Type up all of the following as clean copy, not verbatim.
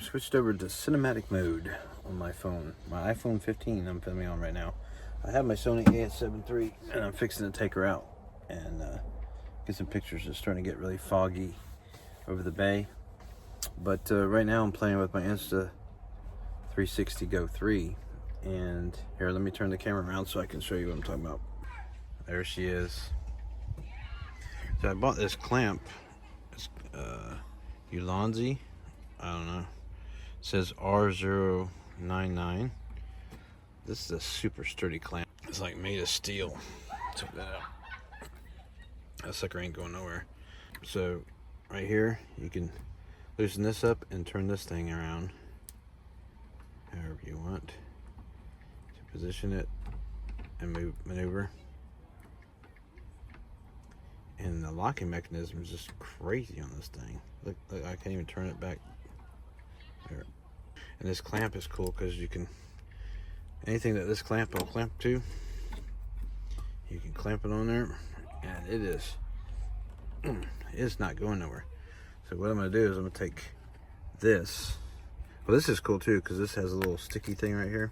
switched over to cinematic mode on my phone. My iPhone 15 I'm filming on right now. I have my Sony a7 III and I'm fixing to take her out and get some pictures. It's starting to get really foggy over the bay. But right now I'm playing with my Insta360 GO 3. And here, let me turn the camera around so I can show you what I'm talking about. There she is. So I bought this clamp. It's Ulanzi. I don't know. It says R099. This is a super sturdy clamp. It's like made of steel. Check that out. That sucker ain't going nowhere. So right here, you can loosen this up and turn this thing around however you want to position it and maneuver. And the locking mechanism is just crazy on this thing. Look, I can't even turn it back there. And this clamp is cool because you can, anything that this clamp will clamp to, you can clamp it on there, and it's not going nowhere. So what I'm gonna do is I'm gonna take this. Well, this is cool too because this has a little sticky thing right here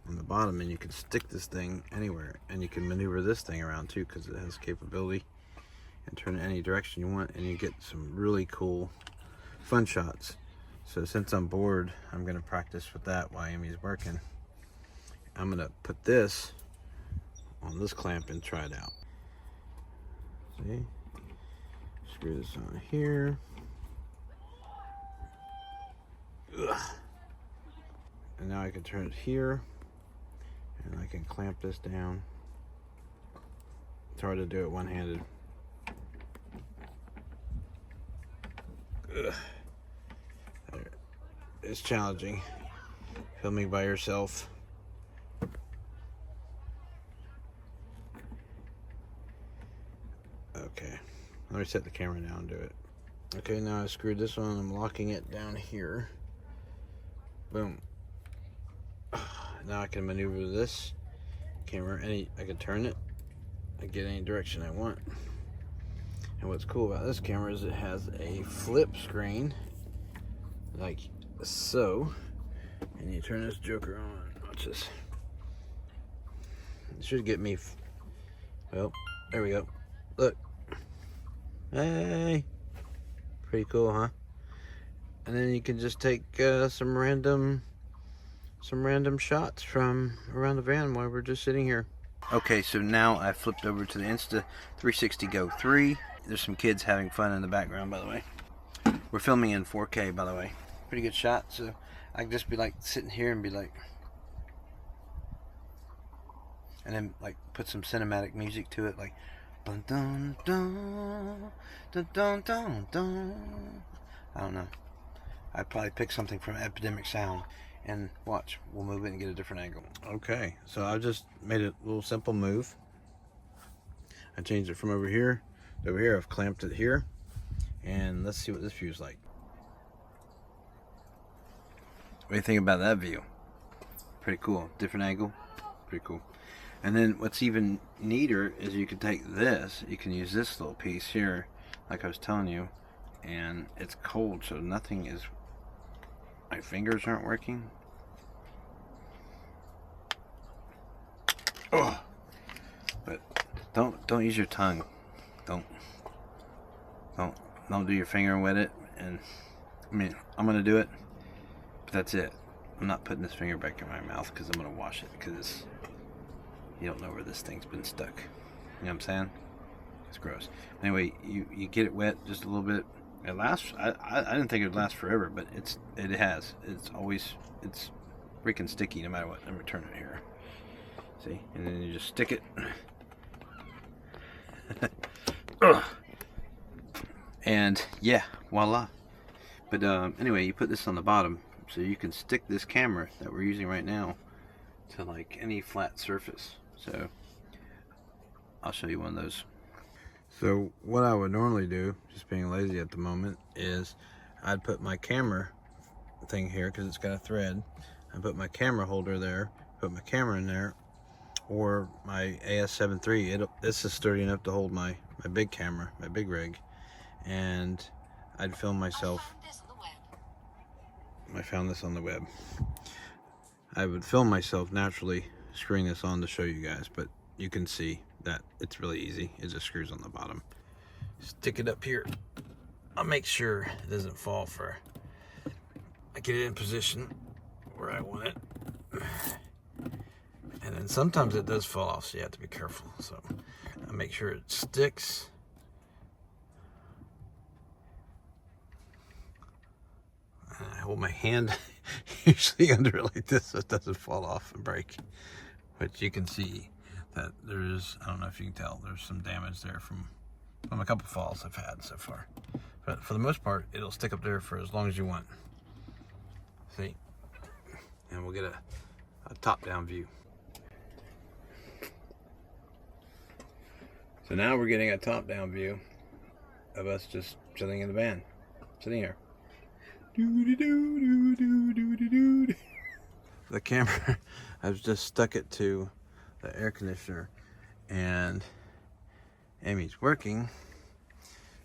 on the bottom, and you can stick this thing anywhere, and you can maneuver this thing around too because it has capability and turn it any direction you want, and you get some really cool fun shots. So since I'm bored, I'm gonna practice with that while Amy's working. I'm gonna put this on this clamp and try it out. See? Screw this on here. Ugh. And now I can turn it here, and I can clamp this down. It's hard to do it one-handed. It's challenging filming by yourself. Okay, let me set the camera down and do it. Okay, now I screwed this on. I'm locking it down here. Boom. Now I can maneuver this camera. I can turn it and get any direction I want. And what's cool about this camera is it has a flip screen, like so. And you turn this joker on. Watch this. It should get me. Well, there we go. Look. Hey. Pretty cool, huh? And then you can just take some random shots from around the van while we're just sitting here. Okay, so now I flipped over to the Insta360 GO 3. There's some kids having fun in the background, by the way. We're filming in 4K, by the way. Pretty good shot. So I can just be like sitting here and be like, and then like put some cinematic music to it, like dun dun dun dun dun dun dun. I don't know. I'd probably pick something from Epidemic Sound, and watch, we'll move it and get a different angle. Okay, so I just made a little simple move. I changed it from over here to over here. I've clamped it here, and let's see what this view is like. What do you think about that view? Pretty cool. Different angle. Pretty cool. And then what's even neater is you can take this, you can use this little piece here, like I was telling you, and it's cold, so nothing is, my fingers aren't working. Oh, but don't use your tongue. Don't do your finger with it. And I mean, I'm gonna do it, but that's it. I'm not putting this finger back in my mouth because I'm gonna wash it, because you don't know where this thing's been stuck. You know what I'm saying? It's gross. Anyway, you get it wet just a little bit. It lasts. I didn't think it would last forever, but it has. It's freaking sticky no matter what. Let me turn it here. See? And then you just stick it. And yeah, voila. But anyway, you put this on the bottom so you can stick this camera that we're using right now to like any flat surface. So I'll show you one of those. So what I would normally do, just being lazy at the moment, is I'd put my camera thing here because it's got a thread. I put my camera holder there, put my camera in there, or my AS7 III. This is sturdy enough to hold my big camera, my big rig, and I'd film myself I found this on the web. I would film myself naturally screwing this on to show you guys, but you can see that it's really easy. It just screws on the bottom. Stick it up here. I'll make sure it doesn't fall for. I get it in position where I want it. And then sometimes it does fall off, so you have to be careful. So I make sure it sticks. And I hold my hand usually under it like this so it doesn't fall off and break. But you can see that there is, I don't know if you can tell, there's some damage there from a couple falls I've had so far. But for the most part, it'll stick up there for as long as you want. See? And we'll get a top-down view. So now we're getting a top-down view of us just chilling in the van, sitting here. The camera, I've just stuck it to the air conditioner, and Amy's working,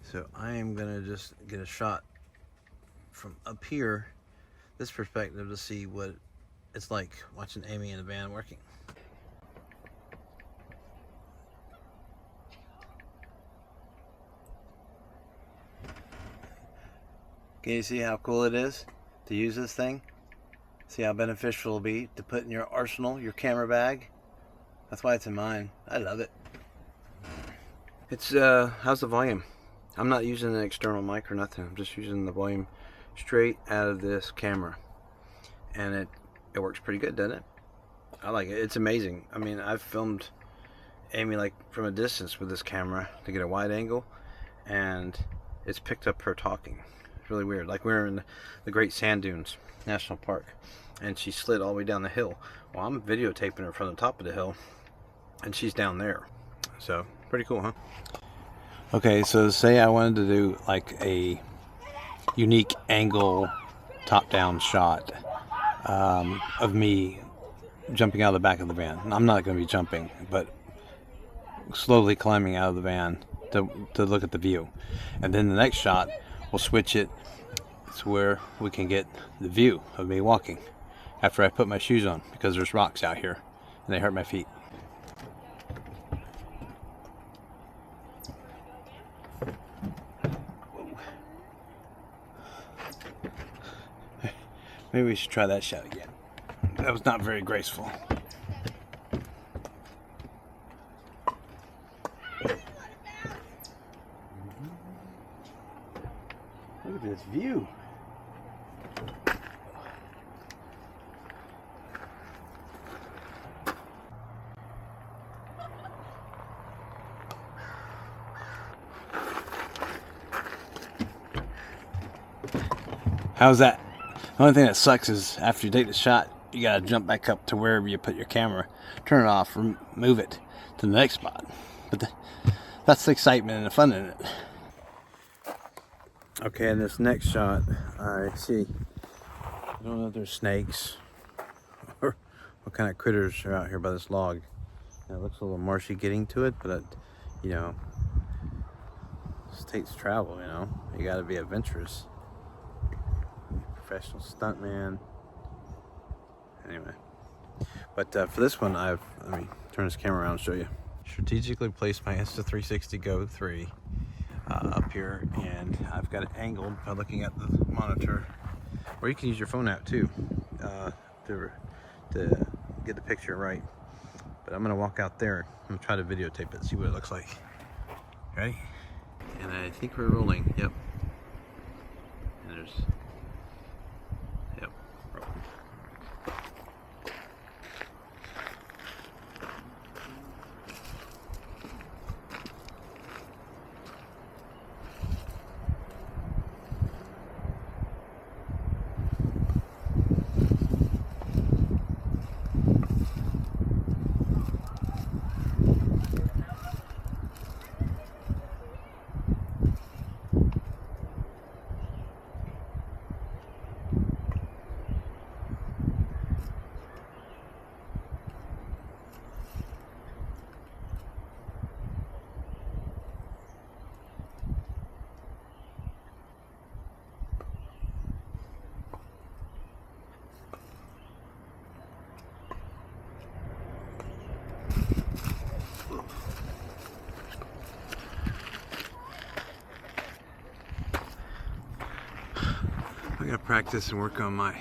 so I am gonna just get a shot from up here, this perspective, to see what it's like watching Amy in the van working. Can you see how cool it is to use this thing? See how beneficial it'll be to put in your arsenal, your camera bag? That's why it's in mine. I love it. It's, how's the volume? I'm not using an external mic or nothing. I'm just using the volume straight out of this camera. And it works pretty good, doesn't it? I like it. It's amazing. I mean, I've filmed Amy like from a distance with this camera to get a wide angle, and it's picked up her talking. It's really weird. Like, we're in the Great Sand Dunes National Park, and she slid all the way down the hill. Well, I'm videotaping her from the top of the hill, and she's down there. So, pretty cool, huh? Okay, so say I wanted to do like a unique angle top-down shot of me jumping out of the back of the van. I'm not going to be jumping, but slowly climbing out of the van to look at the view. And then the next shot, we'll switch it to where we can get the view of me walking after I put my shoes on, because there's rocks out here and they hurt my feet. Maybe we should try that shot again. That was not very graceful. Look at this view. How's that? The only thing that sucks is after you take the shot, you gotta jump back up to wherever you put your camera, turn it off, move it to the next spot. But that's the excitement and the fun in it. Okay, in this next shot, I see, I don't know if there's snakes or what kind of critters are out here by this log. It looks a little marshy getting to it, but you know, this takes travel, you know. You gotta be adventurous. Professional stuntman. Anyway, but for this one, let me turn this camera around and show you. Strategically placed my Insta360 GO 3 up here, and I've got it angled by looking at the monitor, or you can use your phone app too to get the picture right. But I'm gonna walk out there. I'm gonna try to videotape it, see what it looks like. Ready? And I think we're rolling. Yep. And there's. Yep. Rolling. gotta practice and work on my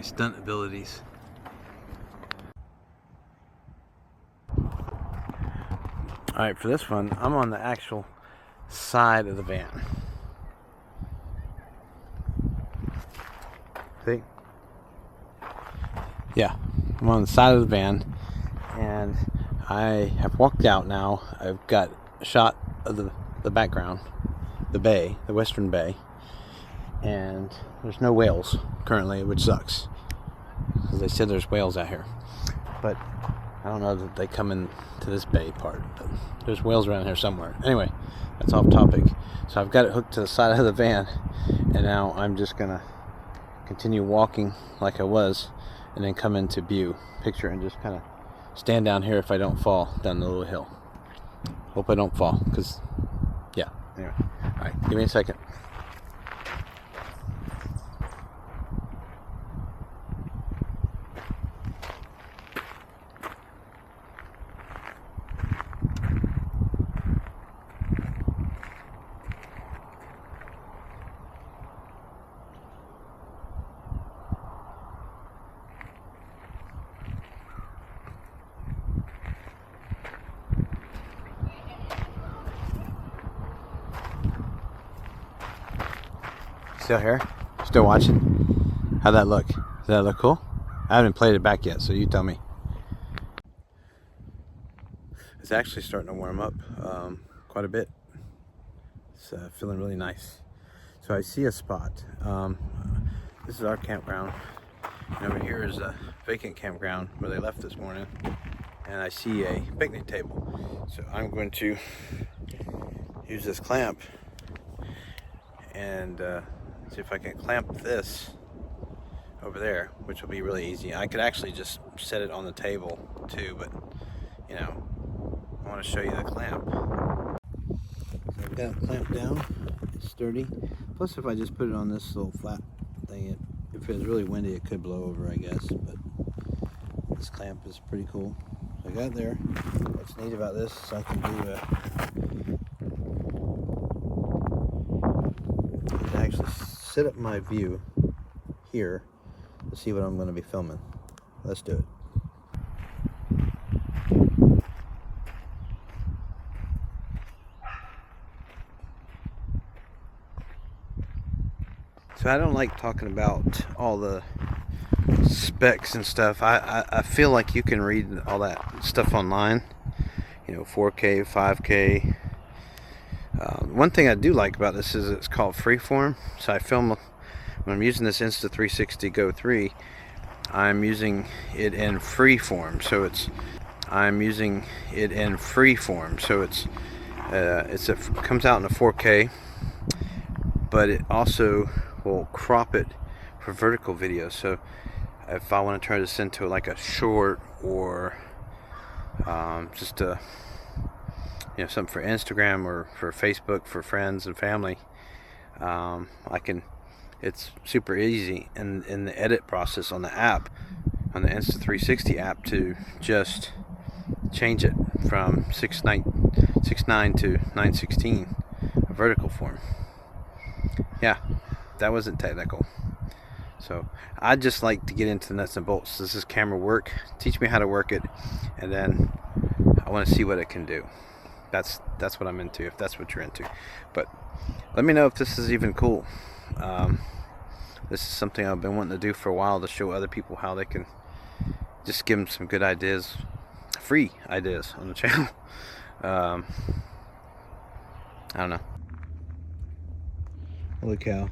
stunt abilities. All right, for this one, I'm on the actual side of the van. See? Yeah, I'm on the side of the van, and I have walked out now. I've got a shot of the background, the bay, the western bay, and there's no whales currently, which sucks, because they said there's whales out here, but I don't know that they come in to this bay part, but there's whales around here somewhere. Anyway, that's off topic. So I've got it hooked to the side of the van, and now I'm just gonna continue walking like I was, and then come into view picture and just kind of stand down here if I don't fall down the little hill. Hope I don't fall, because yeah, anyway. All right, give me a second. Still here? Still watching? How'd that look? Does that look cool? I haven't played it back yet, so you tell me. It's actually starting to warm up quite a bit. It's feeling really nice. So I see a spot. This is our campground. And over here is a vacant campground where they left this morning. And I see a picnic table. So I'm going to use this clamp and see if I can clamp this over there, which will be really easy. I could actually just set it on the table too, but you know, I want to show you the clamp. So I've got it clamped down. It's sturdy. Plus, if I just put it on this little flat thing, if it was really windy, it could blow over, I guess. But this clamp is pretty cool. So I got it there. What's neat about this is I can actually set up my view here to see what I'm going to be filming. Let's do it. So I don't like talking about all the specs and stuff. I feel like you can read all that stuff online. You know, 4K, 5K. One thing I do like about this is it's called freeform. So I film, when I'm using this Insta360 GO 3, I'm using it in freeform. So it comes out in a 4K, but it also will crop it for vertical video. So if I want to turn this into like a short, or just a, you know, something for Instagram or for Facebook for friends and family, I can. It's super easy in the edit process on the app, on the Insta360 app, to just change it from 6:9 to 9:16, a vertical form. Yeah, that wasn't technical. So I just like to get into the nuts and bolts. This is camera work. Teach me how to work it, and then I want to see what it can do. That's what I'm into, if that's what you're into. But let me know if this is even cool. This is something I've been wanting to do for a while, to show other people how they can just give them some good ideas, free ideas on the channel. I don't know. Holy cow.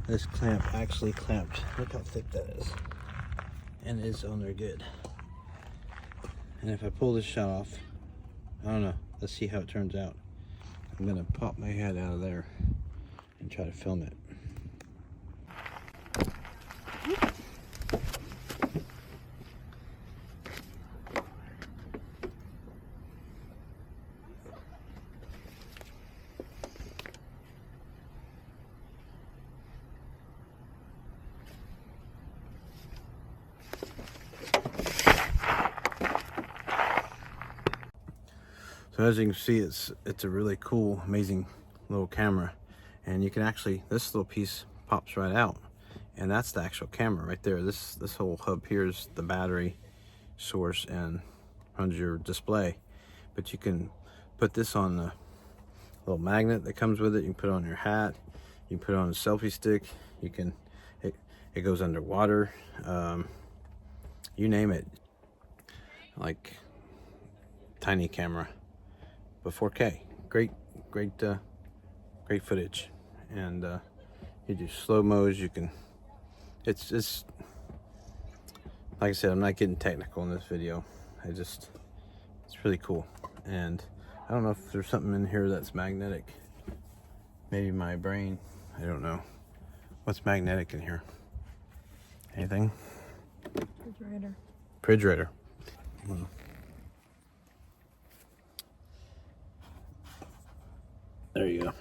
This clamp actually clamped. Look how thick that is. And it is on there good. And if I pull this shot off, I don't know. Let's see how it turns out. I'm gonna pop my head out of there and try to film it. So as you can see, it's a really cool, amazing little camera, and you can actually, this little piece pops right out, and that's the actual camera right there. This whole hub here is the battery source and runs your display. But you can put this on the little magnet that comes with it. You can put it on your hat, you can put it on a selfie stick, you can, it goes underwater, you name it. Like tiny camera, but 4K, great footage. And you do slow mos, you can, it's like I said, I'm not getting technical in this video. It's really cool. And I don't know if there's something in here that's magnetic. Maybe my brain, I don't know. What's magnetic in here? Anything? Refrigerator. Refrigerator. There you go.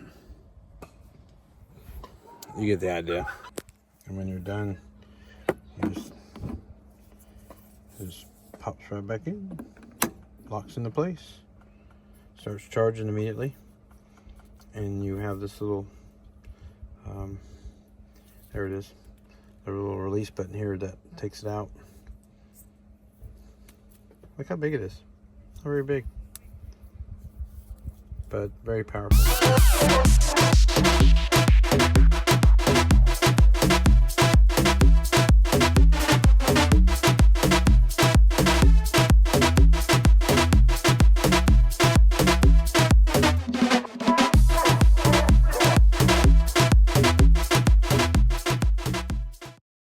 You get the idea. And when you're done, you just pops right back in, locks into place, starts charging immediately, and you have this little, there it is, the little release button here that takes it out. Look how big it is. Not very big, but very powerful.